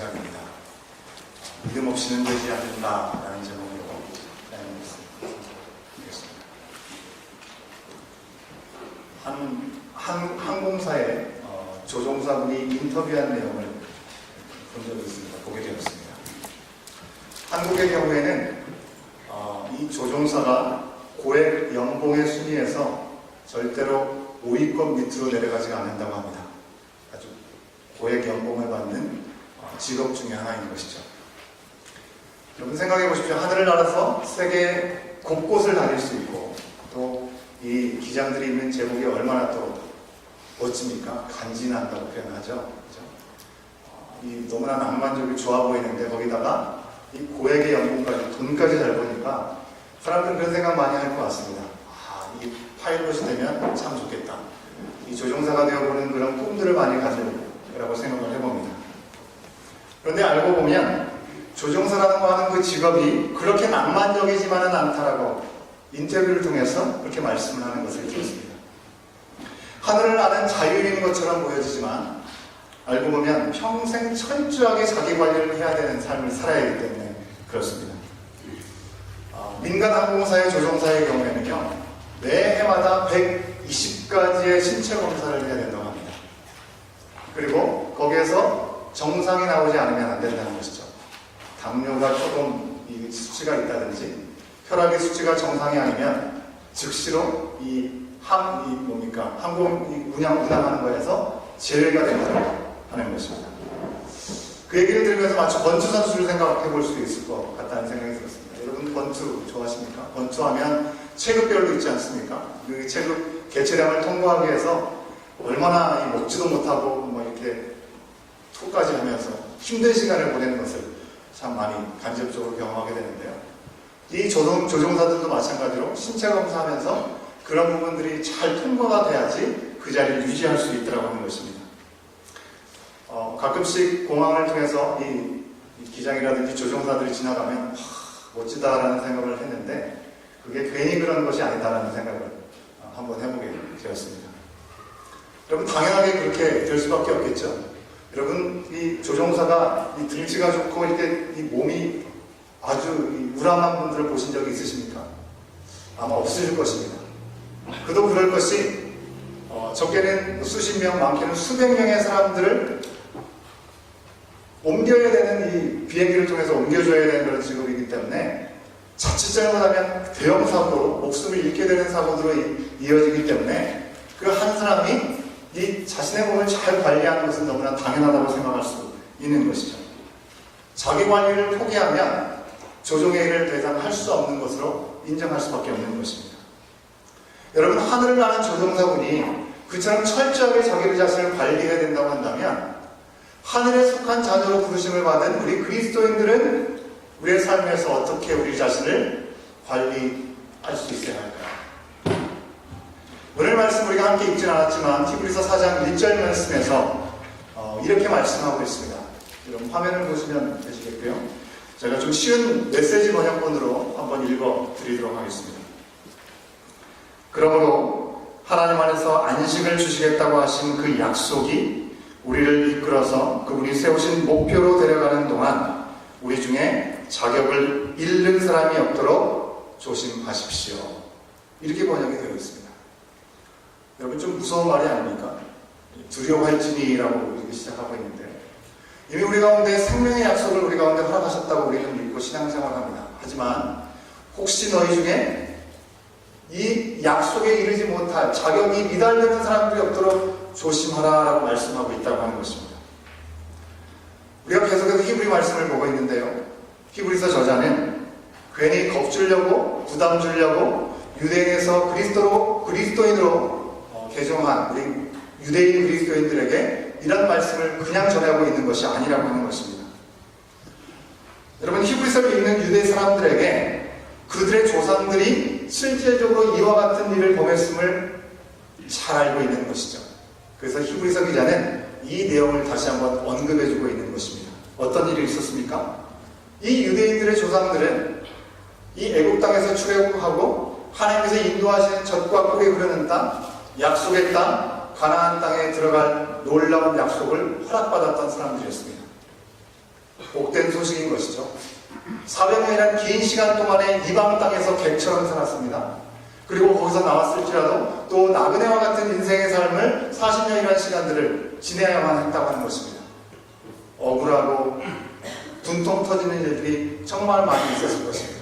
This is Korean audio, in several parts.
시간입니다. 믿음 없이는 되지 않는다라는 제목으로 한 항공사의 조종사분이 인터뷰한 내용을 본 적이 있습니다. 보게 되었습니다. 한국의 경우에는 이 조종사가 고액 연봉의 순위에서 절대로 5위권 밑으로 내려가지가 않는다고 합니다. 아주 고액 연봉을 받는 직업 중에 하나인 것이죠. 여러분 생각해 보십시오. 하늘을 날아서 세계 곳곳을 다닐 수 있고 또 이 기장들이 입는 제복이 얼마나 또 멋집니까? 간지난다고 표현하죠. 그렇죠? 이 너무나 낭만적이고 좋아 보이는데 거기다가 이 고액의 연봉까지 돈까지 잘 보니까 사람들은 그런 생각 많이 할 것 같습니다. 이 파일럿이 되면 참 좋겠다. 이 조종사가 되어보는 그런 꿈들을 많이 가질 거라고 생각을 해봅니다. 그런데 알고 보면 조종사라고 하는 그 직업이 그렇게 낭만적이지만은 않다라고 인터뷰를 통해서 그렇게 말씀을 하는 것을 들었습니다. 하늘을 나는 자유인인 것처럼 보여지지만 알고 보면 평생 철저하게 자기 관리를 해야 되는 삶을 살아야 하기 때문에 그렇습니다. 민간 항공사의 조종사의 경우에는요, 매 해마다 120가지의 신체 검사를 해야 된다고 합니다. 그리고 거기에서 정상이 나오지 않으면 안 된다는 것이죠. 당뇨가 조금 이 수치가 있다든지 혈압의 수치가 정상이 아니면 즉시로 항공 운항하는 거에서 제외가 된다고 하는 것입니다. 그 얘기를 들으면서 마치 권투 선수를 생각해 볼 수도 있을 것 같다는 생각이 들었습니다. 여러분 권투 좋아하십니까? 권투하면 체급별로 있지 않습니까? 그 체급 개체량을 통과하기 위해서 얼마나 먹지도 못하고 이렇게 토까지 하면서 힘든 시간을 보내는 것을 참 많이 간접적으로 경험하게 되는데요. 이 조종사들도 마찬가지로 신체 검사하면서 그런 부분들이 잘 통과가 돼야지 그 자리를 유지할 수 있다고 하는 것입니다. 가끔씩 공항을 통해서 이 기장이라든지 조종사들이 지나가면 멋지다라는 생각을 했는데 그게 괜히 그런 것이 아니다라는 생각을 한번 해보게 되었습니다. 여러분 당연하게 그렇게 될 수밖에 없겠죠. 여러분 이 조종사가 이 등치가 좋고 이렇게 이 몸이 아주 우람한 분들을 보신 적이 있으십니까? 아마 없으실 것입니다. 그도 그럴 것이 적게는 수십 명, 많게는 수백 명의 사람들을 옮겨야 되는 이 비행기를 통해서 옮겨줘야 되는 그런 직업이기 때문에 자칫 잘못하면 대형 사고로 목숨을 잃게 되는 사고로 이어지기 때문에 그 한 사람이 이 자신의 몸을 잘 관리하는 것은 너무나 당연하다고 생각할 수 있는 것이죠. 자기 관리를 포기하면 조종의 일을 더 이상 할 수 없는 것으로 인정할 수밖에 없는 것입니다. 여러분 하늘을 나는 조종사분이 그처럼 철저하게 자기 자신을 관리해야 된다고 한다면 하늘에 속한 자녀로 부르심을 받은 우리 그리스도인들은 우리의 삶에서 어떻게 우리 자신을 관리할 수 있어야 할까요? 오늘 말씀 우리가 함께 읽진 않았지만 히브리서 4장 1절 말씀에서 이렇게 말씀하고 있습니다. 여러분 화면을 보시면 되시겠고요. 제가 좀 쉬운 메시지 번역본으로 한번 읽어드리도록 하겠습니다. 그러므로 하나님 안에서 안식을 주시겠다고 하신 그 약속이 우리를 이끌어서 그분이 세우신 목표로 데려가는 동안 우리 중에 자격을 잃는 사람이 없도록 조심하십시오. 이렇게 번역이 되어 있습니다. 여러분 좀 무서운 말이 아닙니까? 두려워할지니라고 이렇게 시작하고 있는데 이미 우리 가운데 생명의 약속을 우리 가운데 허락하셨다고 우리는 믿고 신앙생활합니다. 하지만 혹시 너희 중에 이 약속에 이르지 못할 자격이 미달되는 사람들이 없도록 조심하라라고 말씀하고 있다고 하는 것입니다. 우리가 계속해서 히브리 말씀을 보고 있는데요. 히브리서 저자는 괜히 겁주려고 부담 주려고 유대인에서 그리스도인으로 개종한 우리 유대인 그리스도인들에게 이런 말씀을 그냥 전하고 있는 것이 아니라고 하는 것입니다. 여러분 히브리서를 읽는 유대 사람들에게 그들의 조상들이 실질적으로 이와 같은 일을 범했음을 잘 알고 있는 것이죠. 그래서 히브리서 기자는 이 내용을 다시 한번 언급해주고 있는 것입니다. 어떤 일이 있었습니까? 이 유대인들의 조상들은 이 애국 땅에서 출애굽하고 하나님께서 인도하시는 젖과 꿀이 흐르는 땅, 약속의 땅, 가나안 땅에 들어갈 놀라운 약속을 허락받았던 사람들이었습니다. 복된 소식인 것이죠. 400년이라는 긴 시간 동안에 이방 땅에서 객처럼 살았습니다. 그리고 거기서 나왔을지라도 또 나그네와 같은 인생의 삶을 40년이라는 시간들을 지내야만 했다고 하는 것입니다. 억울하고 분통 터지는 일들이 정말 많이 있었을 것입니다.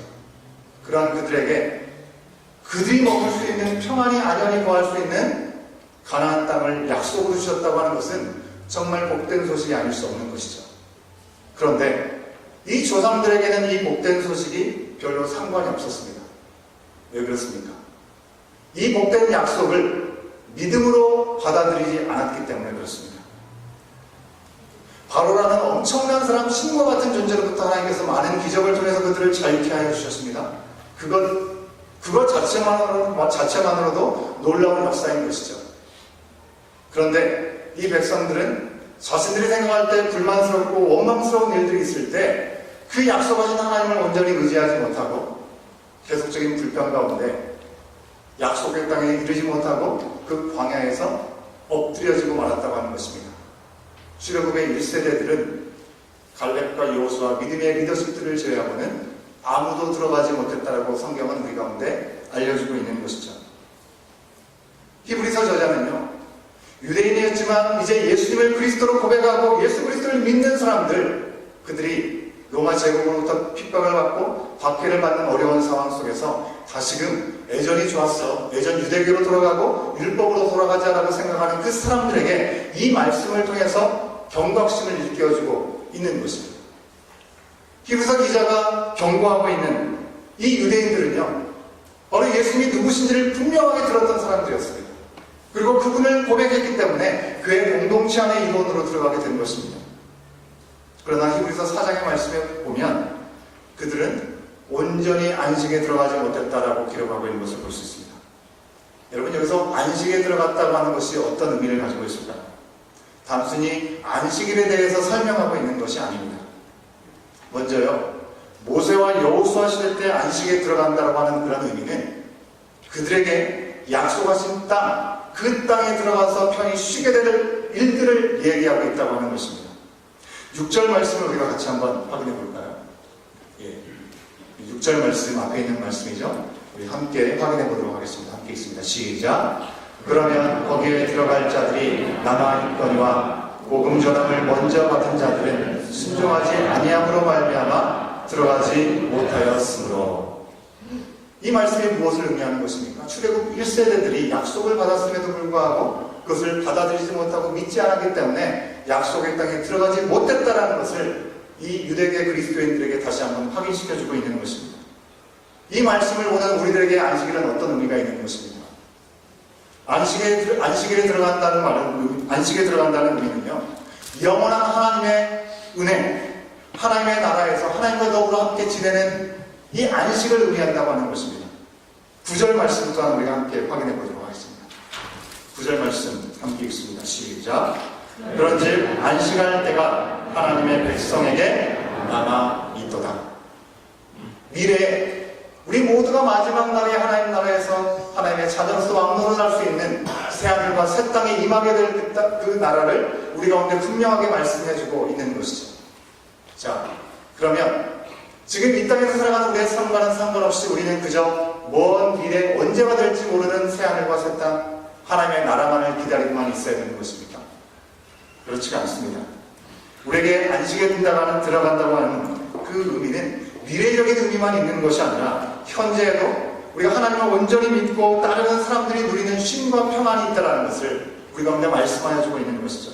그러한 그들에게 그들이 먹을 수 있는 평안히 안연히 거할 수 있는 가나안 땅을 약속으로 주셨다고 하는 것은 정말 복된 소식이 아닐 수 없는 것이죠. 그런데 이 조상들에게는 이 복된 소식이 별로 상관이 없었습니다. 왜 그렇습니까? 이 복된 약속을 믿음으로 받아들이지 않았기 때문에 그렇습니다. 바로라는 엄청난 사람, 신과 같은 존재로부터 하나님께서 많은 기적을 통해서 그들을 자유케 하여 주셨습니다. 그것 자체만으로도 놀라운 역사인 것이죠. 그런데 이 백성들은 자신들이 생각할 때 불만스럽고 원망스러운 일들이 있을 때 그 약속하신 하나님을 온전히 의지하지 못하고 계속적인 불평 가운데 약속의 땅에 이르지 못하고 그 광야에서 엎드려지고 말았다고 하는 것입니다. 출애굽의 1세대들은 갈렙과 여호수아 믿음의 리더십들을 제외하고는 아무도 들어가지 못했다라고 성경은 우리 가운데 알려주고 있는 것이죠. 히브리서 저자는요, 유대인이었지만 이제 예수님을 그리스도로 고백하고 예수 그리스도를 믿는 사람들, 그들이 로마 제국으로부터 핍박을 받고 박해를 받는 어려운 상황 속에서 다시금 애전이 좋았어, 애전 유대교로 돌아가고 율법으로 돌아가자라고 생각하는 그 사람들에게 이 말씀을 통해서 경각심을 일깨워주고 있는 것입니다. 히브리서 기자가 경고하고 있는 이 유대인들은요, 바로 예수님이 누구신지를 분명하게 들었던 사람들이었습니다. 그리고 그분을 고백했기 때문에 그의 공동체 안의 일원으로 들어가게 된 것입니다. 그러나 히브리서 4장의 말씀에 보면 그들은 온전히 안식에 들어가지 못했다라고 기록하고 있는 것을 볼 수 있습니다. 여러분, 여기서 안식에 들어갔다고 하는 것이 어떤 의미를 가지고 있을까요? 단순히 안식일에 대해서 설명하고 있는 것이 아닙니다. 먼저요, 모세와 여호수아 시대 때 안식에 들어간다고 하는 그런 의미는 그들에게 약속하신 땅, 그 땅에 들어가서 편히 쉬게 될 일들을 얘기하고 있다고 하는 것입니다. 6절 말씀을 우리가 같이 한번 확인해 볼까요? 6절 말씀 앞에 있는 말씀이죠. 우리 함께 확인해 보도록 하겠습니다. 함께 있습니다. 시작. 그러면 거기에 들어갈 자들이 남아있거니와 복음 전함을 먼저 받은 자들은 순종하지 아니함으로 말미암아 들어가지 못하였으므로. 이 말씀이 무엇을 의미하는 것입니까? 출애굽 1세대들이 약속을 받았음에도 불구하고 그것을 받아들이지 못하고 믿지 않았기 때문에 약속의 땅에 들어가지 못했다라는 것을 이 유대계 그리스도인들에게 다시 한번 확인시켜주고 있는 것입니다. 이 말씀을 보는 우리들에게 안식일은 어떤 의미가 있는 것입니까? 안식일에 들어간다는 의미는요, 영원한 하나님의 은혜, 하나님의 나라에서 하나님과 더불어 함께 지내는 이 안식을 의미한다고 하는 것입니다. 9절 말씀 또한 우리가 함께 확인해 보도록 하겠습니다. 9절 말씀 함께 읽습니다. 시작. 그런즉 안식할 때가 하나님의 백성에게 남아 있도다. 미래에 우리 모두가 마지막 날에 하나님 나라에서 하나님의 자녀로서 왕노릇 할 수 있는 새하늘과 새 땅에 임하게 될 그 나라를 우리 가운데 분명하게 말씀해주고 있는 것이죠. 자, 그러면 지금 이 땅에서 살아가는 우리의 삶과는 상관없이 우리는 그저 먼 미래 언제가 될지 모르는 새하늘과 새 땅, 하나님의 나라만을 기다리고만 있어야 되는 것입니까? 그렇지가 않습니다. 우리에게 안식에 들어간다고 하는 그 의미는 미래적인 의미만 있는 것이 아니라 현재에도 우리가 하나님을 온전히 믿고 따르는 사람들이 누리는 쉼과 평안이 있다는 것을 우리 가운데 말씀하여 주고 있는 것이죠.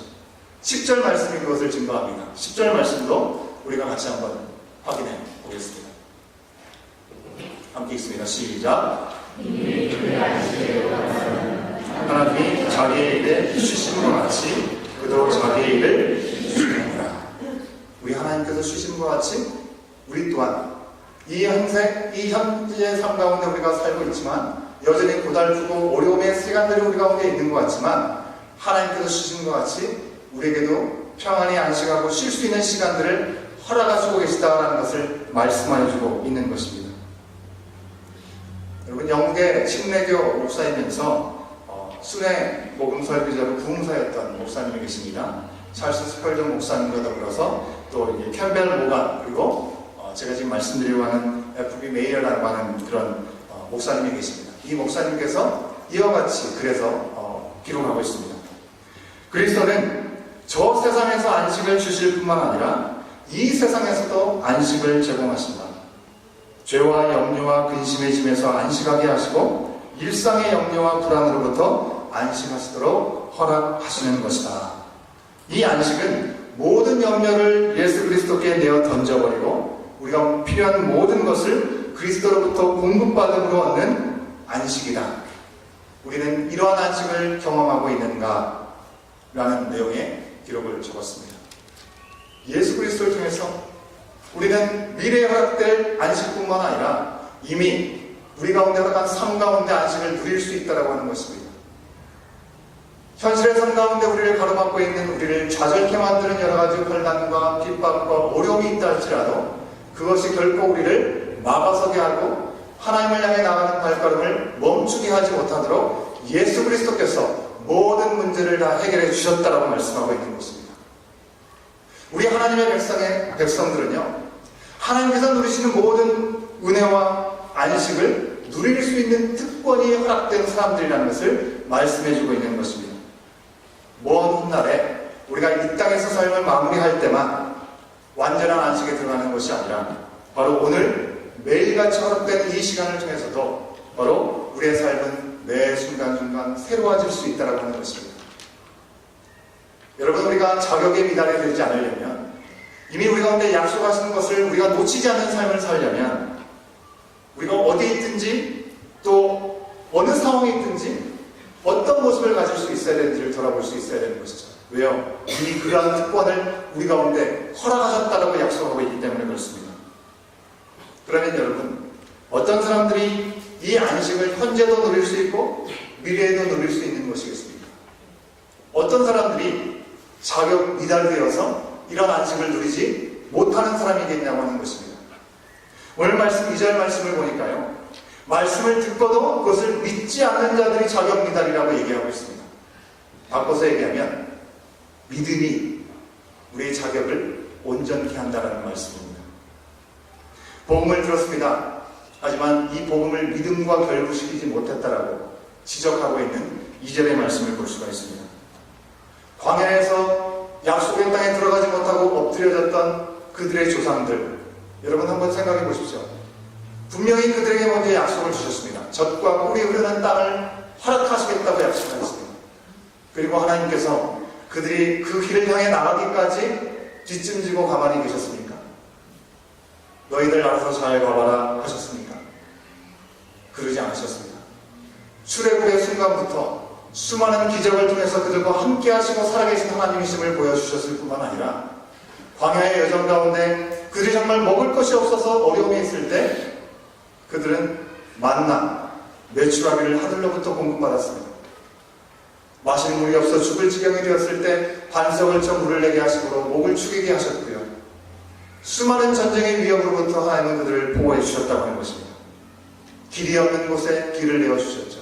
10절 말씀이 그것을 증거합니다. 10절 말씀도 우리가 같이 한번 확인해 보겠습니다. 함께 있습니다. 시작. 하나님이 자기의 일에 쉬심과 같이 그도 자기의 일을 쉬느니라. 우리 하나님께서 쉬심과 같이 우리 또한 이 현재의 삶 가운데 우리가 살고 있지만 여전히 고달프고 어려움의 시간들이 우리 가운데 있는 것 같지만 하나님께서 쉬심과 같이 우리에게도 평안히 안식하고 쉴 수 있는 시간들을 허락하시고 계시다라는 것을 말씀하여 주고 있는 것입니다. 여러분, 영국의 침례교 목사이면서 순회 복음 설교자로 부흥사였던 목사님이 계십니다. 찰스 스펄전 목사님과 더불어서 또 이게 캠벨 모간, 그리고 제가 지금 말씀드리려고 하는 F.B. 메이어라고 하는 그런 목사님이 계십니다. 이 목사님께서 이와 같이 그래서 기록하고 있습니다. 그리스도는 저 세상에서 안식을 주실 뿐만 아니라 이 세상에서도 안식을 제공하신다. 죄와 염려와 근심의 짐에서 안식하게 하시고 일상의 염려와 불안으로부터 안식하시도록 허락하시는 것이다. 이 안식은 모든 염려를 예수 그리스도께 내어 던져버리고 우리가 필요한 모든 것을 그리스도로부터 공급받음으로 얻는 안식이다. 우리는 이러한 안식을 경험하고 있는가? 라는 내용의 기록을 적었습니다. 예수 그리스도를 통해서 우리는 미래에 허락될 안식뿐만 아니라 이미 우리 가운데 허락한 삶 가운데 안식을 누릴 수 있다고 하는 것입니다. 현실의 삶 가운데 우리를 가로막고 있는 우리를 좌절케 만드는 여러 가지 혼란과 핍박과 어려움이 있다 할지라도 그것이 결코 우리를 막아서게 하고 하나님을 향해 나가는 발걸음을 멈추게 하지 못하도록 예수 그리스도께서 모든 문제를 다 해결해 주셨다라고 말씀하고 있는 것입니다. 우리 하나님의 백성들은요, 하나님께서 누리시는 모든 은혜와 안식을 누릴 수 있는 특권이 허락된 사람들이라는 것을 말씀해주고 있는 것입니다. 먼 훗날에 우리가 이 땅에서 삶을 마무리할 때만 완전한 안식에 들어가는 것이 아니라 바로 오늘 매일같이 허락된 이 시간을 통해서도 바로 우리의 삶은 매 순간순간 새로워질 수 있다고 하는 것입니다. 여러분, 우리가 자격에 미달해 들지 않으려면 이미 우리 가운데 약속하시는 것을 우리가 놓치지 않는 삶을 살려면 우리가 어디에 있든지 또 어느 상황에 있든지 어떤 모습을 가질 수 있어야 되는지를 돌아볼 수 있어야 되는 것이죠. 왜요? 이미 그러한 특권을 우리 가운데 허락하셨다라고 약속하고 있기 때문에 그렇습니다. 그러면 여러분, 어떤 사람들이 이 안식을 현재도 누릴 수 있고 미래에도 누릴 수 있는 것이겠습니까? 어떤 사람들이 자격 미달되어서 이런 안식을 누리지 못하는 사람이겠냐고 하는 것입니다. 오늘 말씀 2절 말씀을 보니까요, 말씀을 듣고도 그것을 믿지 않는 자들이 자격 미달이라고 얘기하고 있습니다. 바꿔서 얘기하면 믿음이 우리의 자격을 온전케 한다는 말씀입니다. 복음을 들었습니다. 하지만 이 복음을 믿음과 결부시키지 못했다라고 지적하고 있는 2절의 말씀을 볼 수가 있습니다. 광야에서 약속의 땅에 들어가지 못하고 엎드려졌던 그들의 조상들, 여러분 한번 생각해 보십시오. 분명히 그들에게 먼저 약속을 주셨습니다. 젖과 꿀이 흐르는 땅을 허락하시겠다고 약속하셨습니다. 그리고 하나님께서 그들이 그 길을 향해 나가기까지 뒷짐지고 가만히 계셨습니까? 너희들 알아서 잘 가봐라 하셨습니까? 그러지 않으셨습니다. 출애굽의 순간부터 수많은 기적을 통해서 그들과 함께 하시고 살아계신 하나님이심을 보여주셨을 뿐만 아니라 광야의 여정 가운데 그들이 정말 먹을 것이 없어서 어려움이 있을 때 그들은 만나, 메추라기를 하늘로부터 공급받았습니다. 마실 물이 없어 죽을 지경이 되었을 때 반석을 쳐 물을 내게 하시고 목을 축이게 하셨고요. 수많은 전쟁의 위협으로부터 하나님은 그들을 보호해 주셨다고 하는 것입니다. 길이 없는 곳에 길을 내어주셨죠.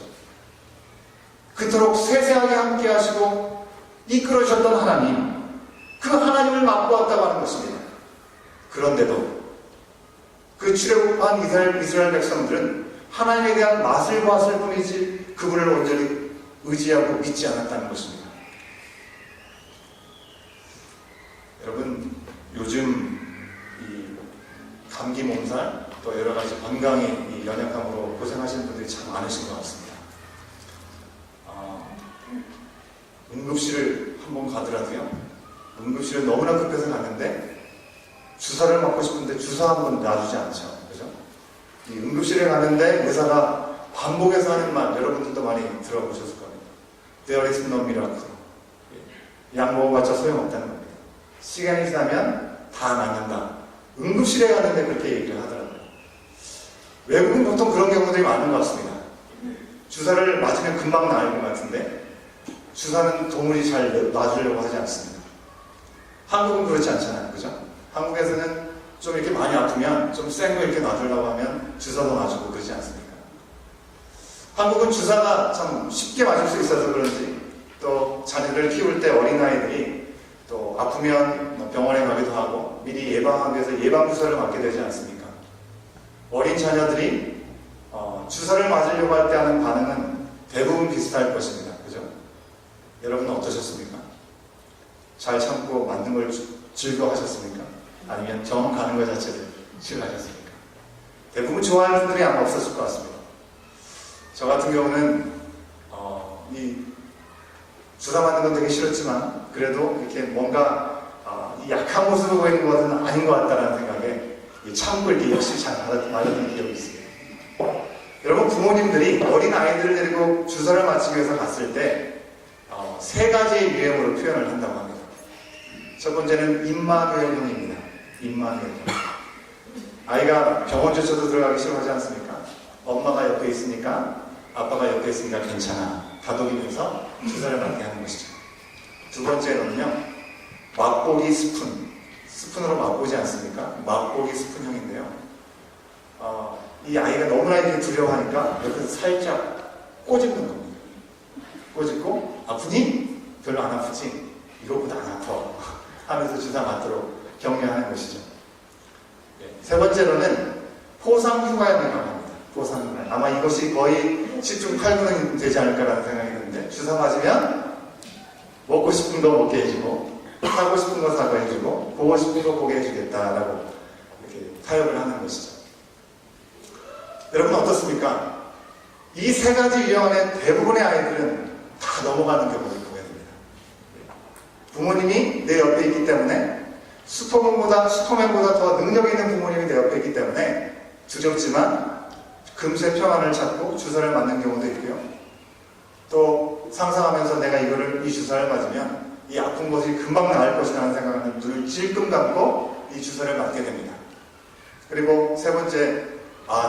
그토록 세세하게 함께 하시고 이끌어 주셨던 하나님, 그 하나님을 맛보았다고 하는 것입니다. 그런데도 그 출애굽한 이스라엘 백성들은 하나님에 대한 맛을 보았을 뿐이지 그분을 온전히 의지하고 믿지 않았다는 것입니다. 여러분, 요즘 이 감기 몸살 또 여러 가지 건강에 연약함으로 고생하시는 분들이 참 많으신 것 같습니다. 응급실을 한번 가더라도요, 응급실을 너무나 급해서 갔는데 주사를 맞고 싶은데 주사 한 번 놔주지 않죠. 그죠? 이 응급실에 가는데 의사가 반복해서 하는 말, 여러분들도 많이 들어보셨을 겁니다. There is no miracle. 약 먹어봤자 소용없다는 겁니다. 시간이 지나면 다 낫는다. 응급실에 가는데 그렇게 얘기를 하더라고요. 외국은 보통 그런 경우들이 많은 것 같습니다. 주사를 맞으면 금방 나을 것 같은데 주사는 도무지 잘 놔주려고 하지 않습니다. 한국은 그렇지 않잖아요. 그죠? 한국에서는 좀 이렇게 많이 아프면 좀 센 거 이렇게 놔주려고 하면 주사도 놔주고 그러지 않습니까? 한국은 주사가 참 쉽게 맞을 수 있어서 그런지 또 자녀를 키울 때 어린아이들이 또 아프면 병원에 가기도 하고 미리 예방하기 위해서 예방주사를 맞게 되지 않습니까? 어린 자녀들이 주사를 맞으려고 할 때 하는 반응은 대부분 비슷할 것입니다. 그죠? 여러분은 어떠셨습니까? 잘 참고 맞는 걸 즐거워하셨습니까? 아니면 병원 가는 것 자체를 싫어하셨습니까? 대부분 좋아하는 분들이 아마 없었을 것 같습니다. 저 같은 경우는 이 주사 맞는 건 되게 싫었지만 그래도 이렇게 뭔가 이 약한 모습을 보이는 것은 아닌 것 같다는 생각에 참고 이렇게 역시 잘 맞았던 기억이 있습니다. 여러분, 부모님들이 어린 아이들을 데리고 주사를 맞추기 위해서 갔을 때 세 가지의 유형으로 표현을 한다고 합니다. 첫 번째는 임마누엘형입니다. 임마누엘형. 아이가 병원조차도 들어가기 싫어하지 않습니까? 엄마가 옆에 있으니까, 아빠가 옆에 있으니까 괜찮아 다독이면서 주사를 맞게 하는 것이죠. 두 번째는요, 맛보기 스푼으로 맛보지 않습니까? 맛보기 스푼형인데요. 이 아이가 너무나 이렇게 두려워하니까 옆에서 살짝 꼬집는 겁니다. 꼬집고 아프니? 별로 안 아프지? 이거보다 안 아파 하면서 주사 맞도록 격려하는 것이죠. 세 번째로는 포상휴가형이라고 합니다. 포상휴가. 아마 이것이 거의 10중 8구는 되지 않을까라는 생각이 드는데, 주사 맞으면 먹고 싶은 거 먹게 해주고, 사고 싶은 거 사고 해주고, 보고 싶은 거 보게 해주겠다라고 이렇게 타협을 하는 것이죠. 여러분 어떻습니까? 이 세 가지 유형 안에 대부분의 아이들은 다 넘어가는 경우를 보게 됩니다. 부모님이 내 옆에 있기 때문에, 슈퍼맨보다 더 능력 있는 부모님이 내 옆에 있기 때문에 두렵지만 금세 평안을 찾고 주사를 맞는 경우도 있고요. 또 상상하면서 내가 이 주사를 맞으면 이 아픈 것이 금방 나을 것이라는 생각을 눈을 찔끔 감고 이 주사를 맞게 됩니다. 그리고 세 번째,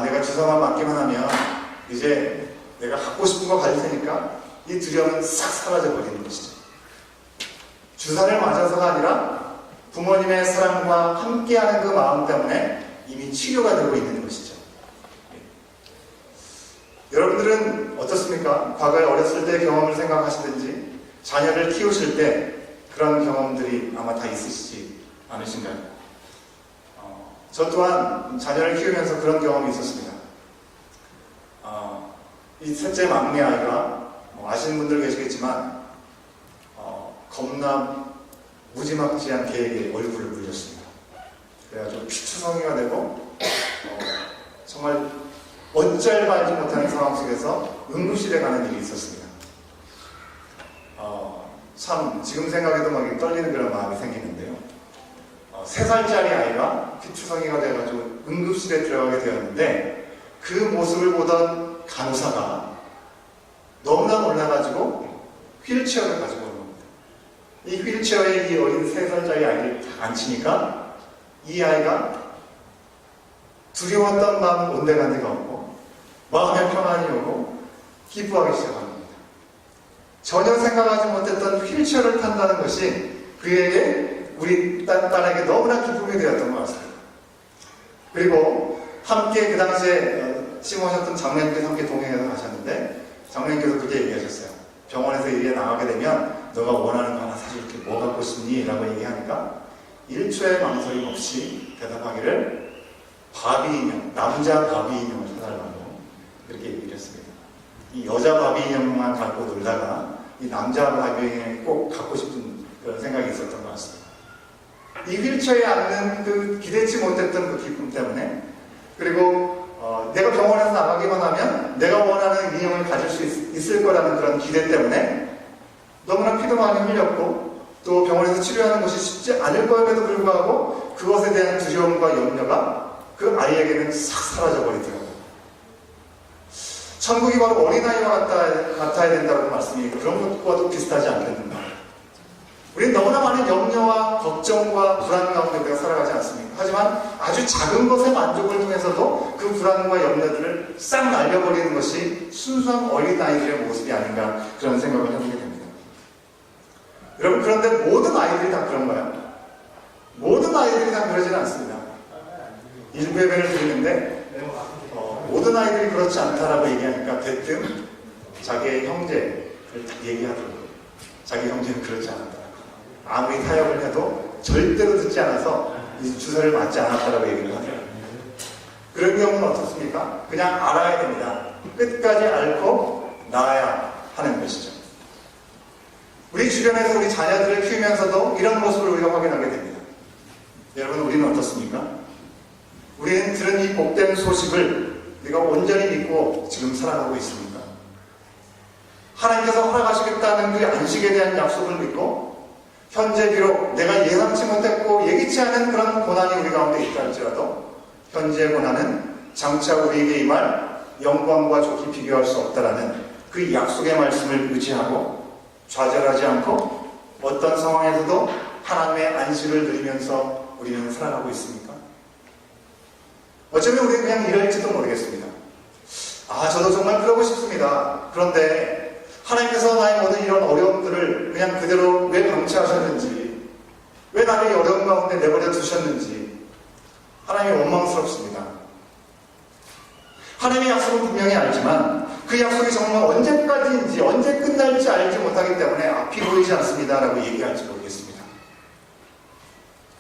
내가 주사만 맞기만 하면 이제 내가 갖고 싶은 거 가질 테니까 이 두려움은 싹 사라져 버리는 것이죠. 주사를 맞아서가 아니라 부모님의 사랑과 함께하는 그 마음 때문에 이미 치료가 되고 있는 것이죠. 여러분들은 어떻습니까? 과거에 어렸을 때 경험을 생각하시든지 자녀를 키우실 때 그런 경험들이 아마 다 있으시지 않으신가요? 저 또한 자녀를 키우면서 그런 경험이 있었습니다. 이 셋째 막내 아이가 아시는 분들 계시겠지만 겁나 무지막지한 개에게 얼굴을 물렸습니다. 그래가지고 피투성이가 되고 정말 어쩔 말지 못하는 상황 속에서 응급실에 가는 일이 있었습니다. 참 지금 생각해도 막 떨리는 그런 마음이 생기는데요. 3살짜리 아이가 피투성이가 돼가지고 응급실에 들어가게 되었는데, 그 모습을 보던 간호사가 너무나 놀라가지고 휠체어를 가지고 오는 겁니다. 이 휠체어에 이 어린 3살짜리 아이를 딱 앉히니까 이 아이가 두려웠던 마음은 온데간데가 없고 마음의 평안이 오고 기뻐하기 시작한 겁니다. 전혀 생각하지 못했던 휠체어를 탄다는 것이 그에게, 우리 딸에게 너무나 기쁨이 되었던 것 같습니다. 그리고 함께 그 당시에 심으셨던 장로님께서 함께 동행해서 가셨는데, 장로님께서 그렇게 얘기하셨어요. 병원에서 일에 나가게 되면 너가 원하는 거 하나 사줄게, 뭐 갖고 싶니? 라고 얘기하니까 1초의 망설임 없이 대답하기를 바비 인형, 남자 바비 인형을 사달라고 그렇게 얘기를 했습니다. 이 여자 바비 인형만 갖고 놀다가 이 남자 바비 인형이 꼭 갖고 싶은 그런 생각이 있었던 것 같습니다. 이 휠체어에 앉는 그 기대치 못했던 그 기쁨 때문에, 그리고 내가 병원에서 나가기만 하면 내가 원하는 인형을 가질 수 있을 거라는 그런 기대 때문에 너무나 피도 많이 흘렸고, 또 병원에서 치료하는 것이 쉽지 않을 거임에도 불구하고 그것에 대한 두려움과 염려가 그 아이에게는 싹 사라져 버리더라고요. 천국이 바로 어린아이와 같아야 된다고 말씀이 그런 것과도 비슷하지 않겠는가. 우리는 너무나 많은 염려와 걱정과 불안 가운데 우리가 살아가지 않습니까? 하지만 아주 작은 것의 만족을 통해서도 그 불안과 염려들을 싹 날려버리는 것이 순수한 어린아이들의 모습이 아닌가, 그런 생각을 해보게 됩니다. 여러분, 그런데 모든 아이들이 다 그런가요? 모든 아이들이 다 그러지는 않습니다. 일부 예배를 드리는데 모든 아이들이 그렇지 않다라고 얘기하니까 대뜸 자기의 형제를 얘기하더라고요. 자기 형제는 그렇지 않았다. 아무리 타협을 해도 절대로 듣지 않아서 이 주사를 맞지 않았다고 얘기를 하죠. 그런 경우는 어떻습니까? 그냥 알아야 됩니다. 끝까지 앓고 나아야 하는 것이죠. 우리 주변에서 우리 자녀들을 키우면서도 이런 모습을 우리가 확인하게 됩니다. 여러분, 우리는 어떻습니까? 우리는 들은 이 복된 소식을 우리가 온전히 믿고 지금 살아가고 있습니까? 하나님께서 허락하시겠다는 그 안식에 대한 약속을 믿고 현재 비록 내가 예상치 못했고 예기치 않은 그런 고난이 우리 가운데 있다 할지라도 현재의 고난은 장차 우리에게 임할 영광과 좋게 비교할 수 없다라는 그 약속의 말씀을 의지하고 좌절하지 않고 어떤 상황에서도 하나님의 안식을 누리면서 우리는 살아가고 있습니까? 어쩌면 우리는 그냥 이럴지도 모르겠습니다. 저도 정말 그러고 싶습니다. 그런데 하나님께서 나의 모든 이런 어려움들을 그냥 그대로 왜 방치하셨는지, 왜 나를 이 어려움 가운데 내버려 두셨는지 하나님이 원망스럽습니다. 하나님의 약속은 분명히 알지만 그 약속이 정말 언제까지인지 언제 끝날지 알지 못하기 때문에 앞이 보이지 않습니다 라고 얘기할지 모르겠습니다.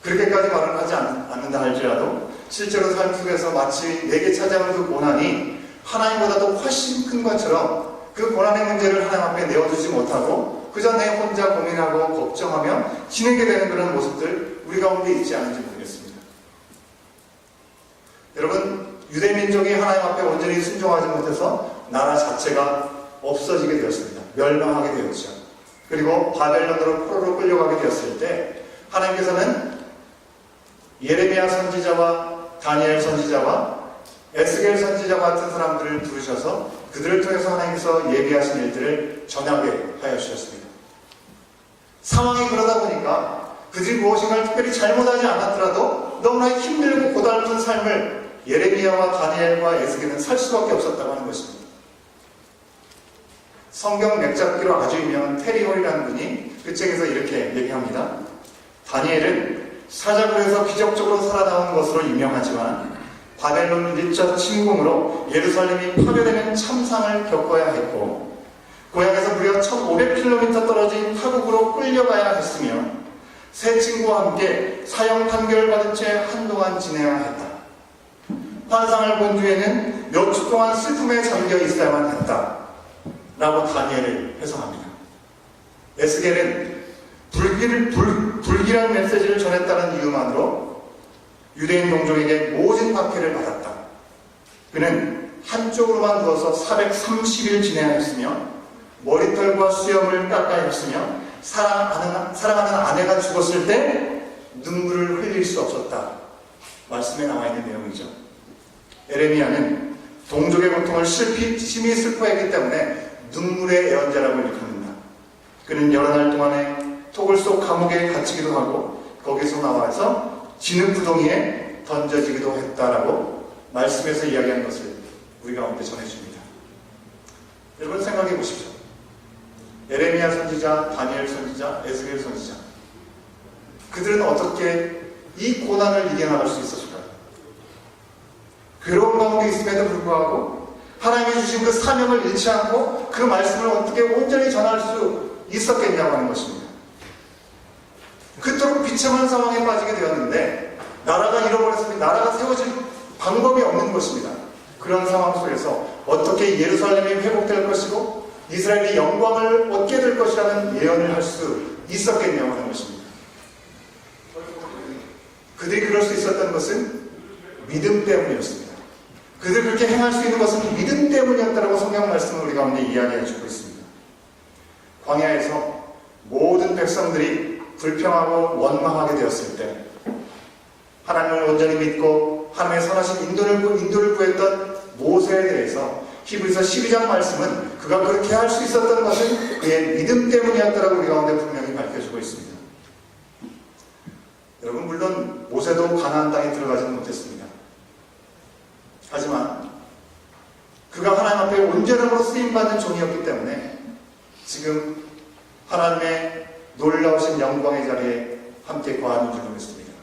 그렇게까지 말을 하지 않는다 할지라도 실제로 삶 속에서 마치 내게 찾아온 그 고난이 하나님보다도 훨씬 큰 것처럼 그 고난의 문제를 하나님 앞에 내어두지 못하고 그저 내 혼자 고민하고 걱정하며 지내게 되는 그런 모습들 우리 가운데 있지 않은지 모르겠습니다. 여러분, 유대민족이 하나님 앞에 온전히 순종하지 못해서 나라 자체가 없어지게 되었습니다. 멸망하게 되었죠. 그리고 바벨론으로 포로로 끌려가게 되었을 때 하나님께서는 예레미야 선지자와 다니엘 선지자와 에스겔 선지자 같은 사람들을 부르셔서 그들을 통해서 하나님께서 예비하신 일들을 전하게 하여 주셨습니다. 상황이 그러다 보니까 그들이 무엇인가를 특별히 잘못하지 않았더라도 너무나 힘들고 고달픈 삶을 예레미야와 다니엘과 에스겔은 살 수밖에 없었다고 하는 것입니다. 성경 맥잡기로 아주 유명한 테리 홀이라는 분이 그 책에서 이렇게 얘기합니다. 다니엘은 사자굴에서 기적적으로 살아나온 것으로 유명하지만 바벨론 일차 침공으로 예루살렘이 파괴되는 참상을 겪어야 했고 고향에서 무려 1500km 떨어진 타국으로 끌려가야 했으며 새 친구와 함께 사형 판결받은 채 한동안 지내야 했다. 환상을 본 뒤에는 몇 주 동안 슬픔에 잠겨 있어야만 했다 라고 다니엘을 해석합니다. 에스겔은 불길한 메시지를 전했다는 이유만으로 유대인 동족에게 모진 박해를 받았다. 그는 한쪽으로만 누워서 430일 지내야 했으며 머리털과 수염을 깎아야 했으며 사랑하는 아내가 죽었을 때 눈물을 흘릴 수 없었다. 말씀에 나와 있는 내용이죠. 에레미야는 동족의 고통을 심히 슬퍼했기 때문에 눈물의 애언자라고 일컫는다. 그는 여러 날 동안에 토굴 속 감옥에 갇히기도 하고 거기서 나와서 진흙구덩이에 던져지기도 했다라고 말씀에서 이야기한 것을 우리 가운데 전해줍니다. 여러분 생각해 보십시오. 에레미야 선지자, 다니엘 선지자, 에스겔 선지자, 그들은 어떻게 이 고난을 이겨나갈 수 있었을까요? 괴로운 가운데 있음에도 불구하고 하나님이 주신 그 사명을 잃지 않고 그 말씀을 어떻게 온전히 전할 수 있었겠냐고 하는 것입니다. 그토록 비참한 상황에 빠지게 되었는데 나라가 잃어버렸습니다. 나라가 세워질 방법이 없는 것입니다. 그런 상황 속에서 어떻게 예루살렘이 회복될 것이고 이스라엘이 영광을 얻게 될 것이라는 예언을 할 수 있었겠냐고 하는 것입니다. 그들이 그럴 수 있었던 것은 믿음 때문이었습니다. 그들이 그렇게 행할 수 있는 것은 믿음 때문이었다고 성경 말씀을 우리 가운데 이야기해 주고 있습니다. 광야에서 모든 백성들이 불평하고 원망하게 되었을 때 하나님을 온전히 믿고 하나님의 선하신 인도를 구했던 모세에 대해서 히브리서 12장 말씀은 그가 그렇게 할 수 있었던 것은 그의 믿음 때문이었다라고 우리 가운데 분명히 밝혀주고 있습니다. 여러분, 물론 모세도 가나안 땅에 들어가지는 못했습니다. 하지만 그가 하나님 앞에 온전함으로 쓰임받는 종이었기 때문에 지금 하나님의 놀라우신 영광의 자리에 함께 거하는 줄로 믿습니다.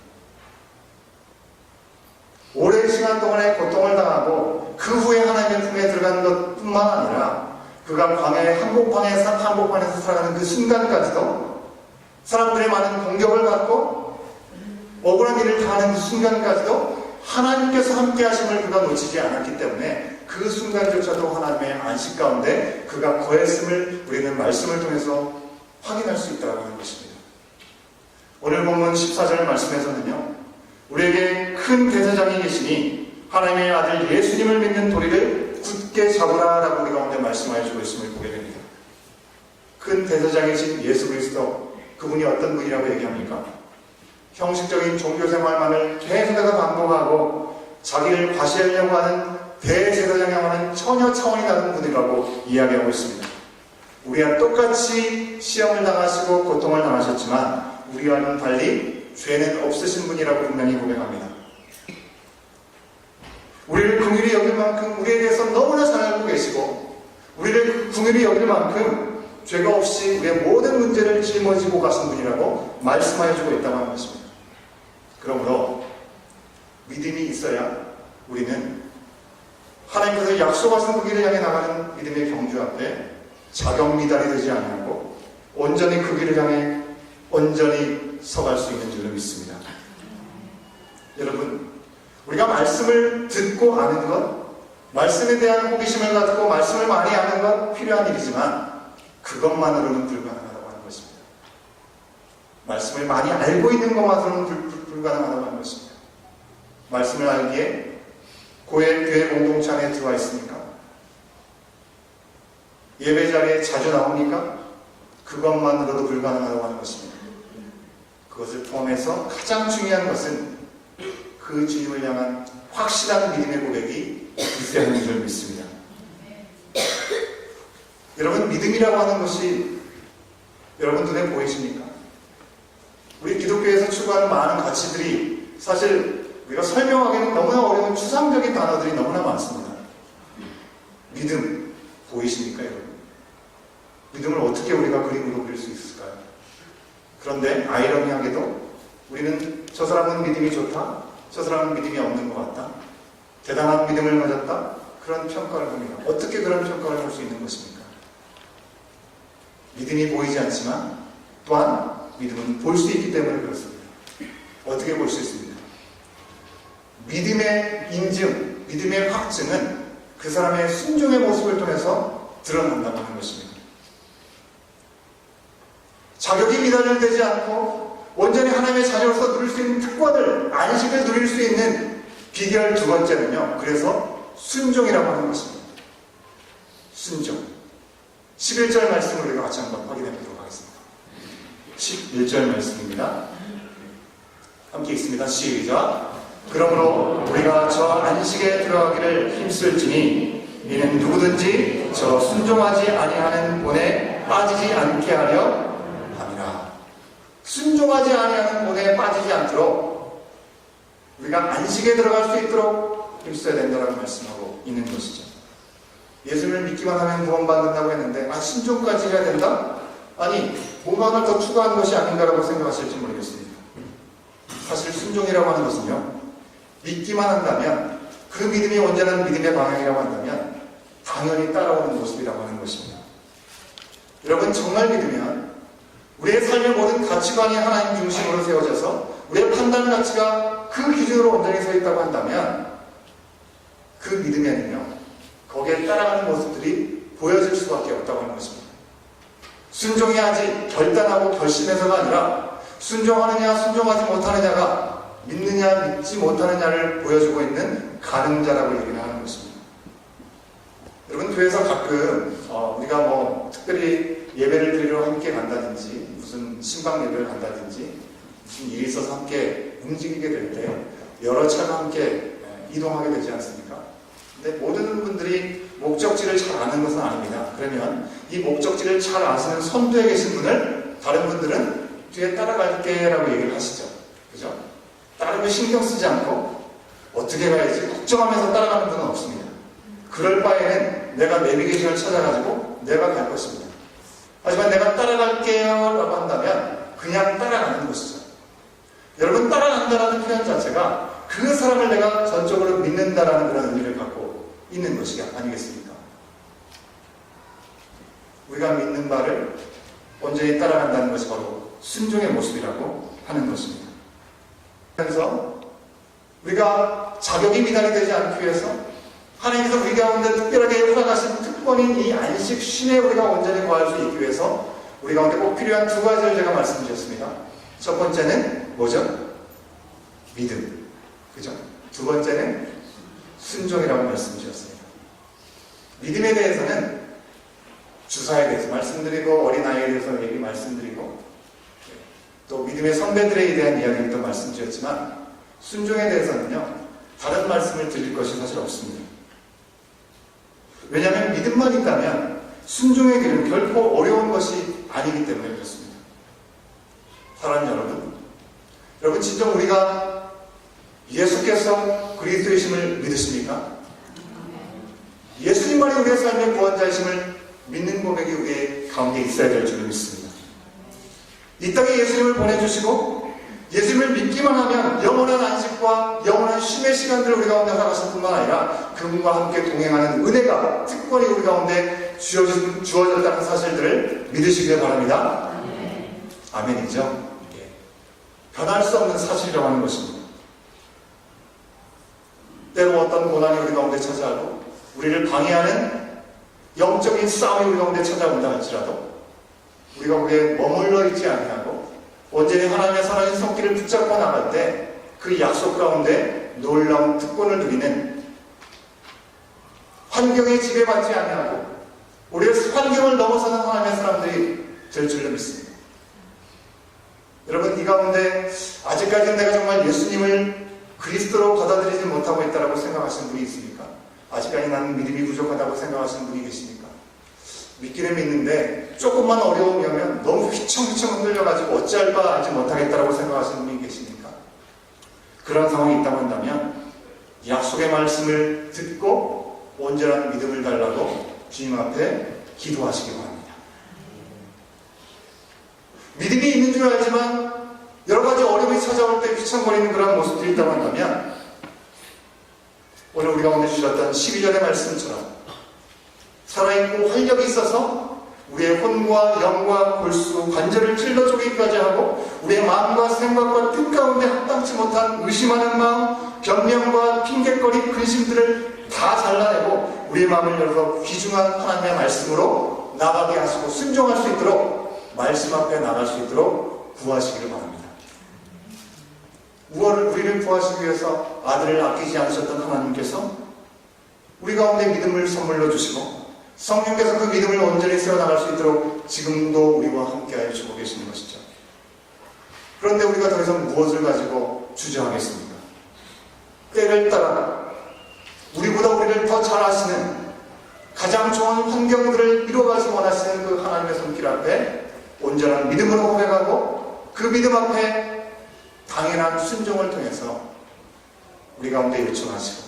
오랜 시간 동안의 고통을 당하고 그 후에 하나님의 품에 들어가는 것뿐만 아니라 그가 광야의 한복판에서 살아가는 그 순간까지도 사람들의 많은 공격을 받고 억울한 일을 당하는 순간까지도 하나님께서 함께 하심을 그가 놓치지 않았기 때문에 그 순간조차도 하나님의 안식 가운데 그가 거했음을 우리는 말씀을 통해서 확인할 수 있다고 하는 것입니다. 오늘 본문 14절 말씀에서는요, 우리에게 큰 대제사장이 계시니 하나님의 아들 예수님을 믿는 도리를 굳게 잡으라 라고 우리 가운데 말씀하여 주고 있음을 보게 됩니다. 큰 대제사장이신 예수 그리스도, 그분이 어떤 분이라고 얘기합니까? 형식적인 종교생활만을 계속해서 반복하고 자기를 과시하려고 하는 대제사장이라는 천여 차원이 다른 분이라고 이야기하고 있습니다. 우리와 똑같이 시험을 당하시고 고통을 당하셨지만 우리와는 달리 죄는 없으신 분이라고 분명히 고백합니다. 우리를 긍휼히 여길 만큼 우리에 대해서 너무나 잘 알고 계시고 우리를 긍휼히 여길 만큼 죄가 없이 우리의 모든 문제를 짊어지고 가신 분이라고 말씀하여 주고 있다고 하는 것입니다. 그러므로 믿음이 있어야 우리는 하나님께서 약속하신 그 길을 향해 나가는 믿음의 경주 앞에 자격미달이 되지 아니하고 온전히 그 길을 향해 온전히 서갈 수 있는 줄로 믿습니다. 여러분, 우리가 말씀을 듣고 아는 것, 말씀에 대한 호기심을 갖고 말씀을 많이 아는 것 필요한 일이지만 그것만으로는 불가능하다고 하는 것입니다. 말씀을 많이 알고 있는 것만으로는 불가능하다고 하는 것입니다. 말씀을 알기에 교회 공동체 안에 들어와 있습니까? 예배 자리에 자주 나옵니까? 그것만으로도 불가능하다고 하는 것입니다. 그것을 포함해서 가장 중요한 것은 그 주님을 향한 확실한 믿음의 고백이 있어야 하는 줄 믿습니다. 여러분, 믿음이라고 하는 것이 여러분 눈에 보이십니까? 우리 기독교에서 추구하는 많은 가치들이 사실 우리가 설명하기는 너무나 어려운 추상적인 단어들이 너무나 많습니다. 믿음 보이십니까, 여러분? 믿음을 어떻게 우리가 그림으로 그릴 수 있을까요? 그런데 아이러니하게도 우리는 저 사람은 믿음이 좋다, 저 사람은 믿음이 없는 것 같다, 대단한 믿음을 가졌다, 그런 평가를 합니다. 어떻게 그런 평가를 할 수 있는 것입니까? 믿음이 보이지 않지만 또한 믿음은 볼 수 있기 때문에 그렇습니다. 어떻게 볼 수 있습니다? 믿음의 인증, 믿음의 확증은 그 사람의 순종의 모습을 통해서 드러난다고 하는 것입니다. 자격이 미달되지 않고 온전히 하나님의 자녀로서 누릴 수 있는 특권을, 안식을 누릴 수 있는 비결 두 번째는요, 그래서 순종이라고 하는 것입니다. 순종. 11절 말씀을 우리가 같이 한번 확인해 보도록 하겠습니다. 11절 말씀입니다. 함께 읽습니다. 시작. 그러므로 우리가 저 안식에 들어가기를 힘쓸지니 이는 누구든지 저 순종하지 아니하는 본에 빠지지 않게 하려 함이라. 순종하지 아니하는 본에 빠지지 않도록 우리가 안식에 들어갈 수 있도록 힘써야 된다는 말씀하고 있는 것이죠. 예수를 믿기만 하면 구원받는다고 했는데 순종까지 해야 된다? 아니, 뭔가 하나 더 추가한 것이 아닌가라고 생각하실지 모르겠습니다. 사실 순종이라고 하는 것은요, 믿기만 한다면, 그 믿음이 온전한 믿음의 방향이라고 한다면 당연히 따라오는 모습이라고 하는 것입니다. 여러분, 정말 믿으면 우리의 삶의 모든 가치관이 하나님 중심으로 세워져서 우리의 판단 가치가 그 기준으로 온전히 서 있다고 한다면 그 믿음에는요, 거기에 따라가는 모습들이 보여질 수밖에 없다고 하는 것입니다. 순종해야지 결단하고 결심해서가 아니라 순종하느냐 순종하지 못하느냐가 믿느냐 믿지 못하느냐를 보여주고 있는 가늠자라고 얘기를 하는 것입니다. 여러분, 교회에서 가끔 우리가 특별히 예배를 드리러 함께 간다든지 무슨 신방 예배를 간다든지 무슨 일이 있어서 함께 움직이게 될 때 여러 차가 함께 이동하게 되지 않습니까? 근데 모든 분들이 목적지를 잘 아는 것은 아닙니다. 그러면 이 목적지를 잘 아시는 선두에 계신 분을 다른 분들은 뒤에 따라갈게 라고 얘기를 하시죠. 그죠? 다른 거 신경 쓰지 않고 어떻게 가야지 걱정하면서 따라가는 분은 없습니다. 그럴 바에는 내가 내비게이션을 찾아가지고 내가 갈 것입니다. 하지만 내가 따라갈게요 라고 한다면 그냥 따라가는 것이죠. 여러분, 따라간다는 표현 자체가 그 사람을 내가 전적으로 믿는다라는 그런 의미를 갖고 있는 것이 아니겠습니까? 우리가 믿는 바를 온전히 따라간다는 것이 바로 순종의 모습이라고 하는 것입니다. 그래서 우리가 자격이 미달이 되지 않기 위해서 하나님께서 우리 가운데 특별하게 허락하신 특권인 이 안식 쉼에 우리가 온전히 거할 수 있기 위해서 우리 가운데 꼭 필요한 두 가지를 제가 말씀드렸습니다. 첫 번째는 뭐죠? 믿음. 그죠? 두 번째는 순종이라고 말씀드렸습니다. 믿음에 대해서는 주사에 대해서 말씀드리고 어린아이에 대해서 말씀드리고 또 믿음의 선배들에 대한 이야기를 또 말씀드렸지만 순종에 대해서는요 다른 말씀을 드릴 것이 사실 없습니다. 왜냐하면 믿음만 있다면 순종의 길은 결코 어려운 것이 아니기 때문에 그렇습니다. 사랑하는 여러분 진정 우리가 예수께서 그리스도이심을 믿으십니까? 예수님만이 우리의 삶의 구원자이심을 믿는 고백이 우리의 가운데 있어야 될 줄을 믿습니다. 이 땅에 예수님을 보내주시고 예수님을 믿기만 하면 영원한 안식과 영원한 쉼의 시간들을 우리 가운데 허락하실 뿐만 아니라 그분과 함께 동행하는 은혜가 특권이 우리 가운데 주어졌다는 사실들을 믿으시길 바랍니다. 아멘이죠? 변할 수 없는 사실이라고 하는 것입니다. 때로 어떤 고난이 우리 가운데 찾아오고 우리를 방해하는 영적인 싸움이 우리 가운데 찾아온다 할지라도 우리가 거기에 머물러 있지 아니하고 온전히 하나님의 살아있는 손길을 붙잡고 나갈 때 그 약속 가운데 놀라운 특권을 누리는 환경에 지배받지 아니하고 우리의 환경을 넘어서는 하나님의 사람들이 될 줄로 믿습니다. 여러분 이 가운데 아직까지는 내가 정말 예수님을 그리스도로 받아들이지 못하고 있다고 생각하시는 분이 있습니까? 아직까지 나는 믿음이 부족하다고 생각하시는 분이 계십니까? 믿기는 믿는데 조금만 어려움이 오면 너무 휘청휘청 흔들려가지고 어찌할 바 알지 못하겠다고 생각하시는 분이 계십니까? 그런 상황이 있다고 한다면 약속의 말씀을 듣고 온전한 믿음을 달라고 주님 앞에 기도하시기 바랍니다. 믿음이 있는 줄 알지만 여러 가지 어려움이 찾아올 때 휘청거리는 그런 모습들이 있다고 한다면 오늘 우리가 오늘 주셨던 12절의 말씀처럼 살아있고 활력이 있어서 우리의 혼과 영과 골수, 관절을 찔러주기까지 하고 우리의 마음과 생각과 뜻 가운데 합당치 못한 의심하는 마음, 변명과 핑계거리, 근심들을 다 잘라내고 우리의 마음을 열어서 귀중한 하나님의 말씀으로 나가게 하시고 순종할 수 있도록 말씀 앞에 나갈 수 있도록 구하시기를 바랍니다. 우리를 구하시기 위해서 아들을 아끼지 않으셨던 하나님께서 우리 가운데 믿음을 선물로 주시고 성령께서 그 믿음을 온전히 세워나갈 수 있도록 지금도 우리와 함께하여 주고 계시는 것이죠. 그런데 우리가 더 이상 무엇을 가지고 주저하겠습니까? 때를 따라 우리보다 우리를 더 잘 아시는 가장 좋은 환경들을 이루어가기 원하시는 그 하나님의 손길 앞에 온전한 믿음으로 고백하고 그 믿음 앞에 당연한 순종을 통해서 우리 가운데 요청하시고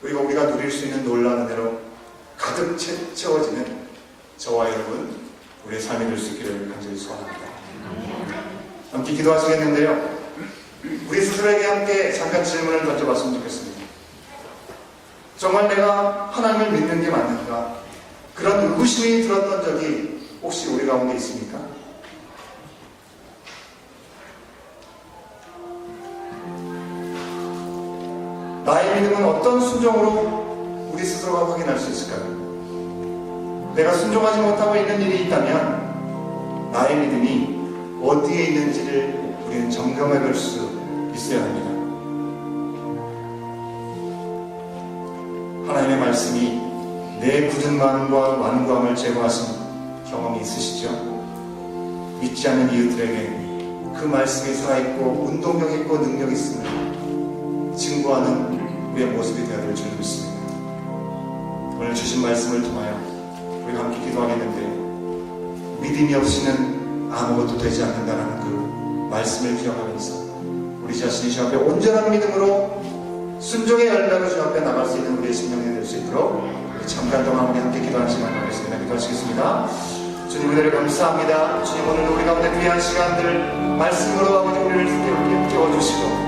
그리고 우리가 누릴 수 있는 놀라운 은혜로 가득 채워지는 저와 여러분 우리의 삶이 될 수 있기를 간절히 소원합니다. 함께 기도하시겠는데요. 우리 스스로에게 함께 잠깐 질문을 던져봤으면 좋겠습니다. 정말 내가 하나님을 믿는 게 맞는가? 그런 의구심이 들었던 적이 혹시 우리 가운데 있습니까? 나의 믿음은 어떤 순종으로 우리 스스로가 확인할 수 있을까요? 내가 순종하지 못하고 있는 일이 있다면 나의 믿음이 어디에 있는지를 우리는 점검해 볼 수 있어야 합니다. 하나님의 말씀이 내 굳은 마음과 완고함을 제거하신 경험이 있으시죠? 믿지 않는 이웃들에게 그 말씀이 살아있고 운동력 있고 능력 있음을 증거하는 우리의 모습이 되어야 될 줄 믿습니다. 오늘 주신 말씀을 통하여 우리가 함께 기도하겠는데 믿음이 없이는 아무것도 되지 않는다는 그 말씀을 기억하면서 우리 자신이 주 앞에 온전한 믿음으로 순종의 열매로 주 앞에 나갈 수 있는 우리의 심령이 될 수 있도록 잠깐 동안 우리 함께 기도하는 시간 갖겠습니다. 기도하시겠습니다. 주님 은혜를 감사합니다. 주님 오늘 우리 가운데 귀한 시간들 말씀으로 아버지 우리를 깨워주시고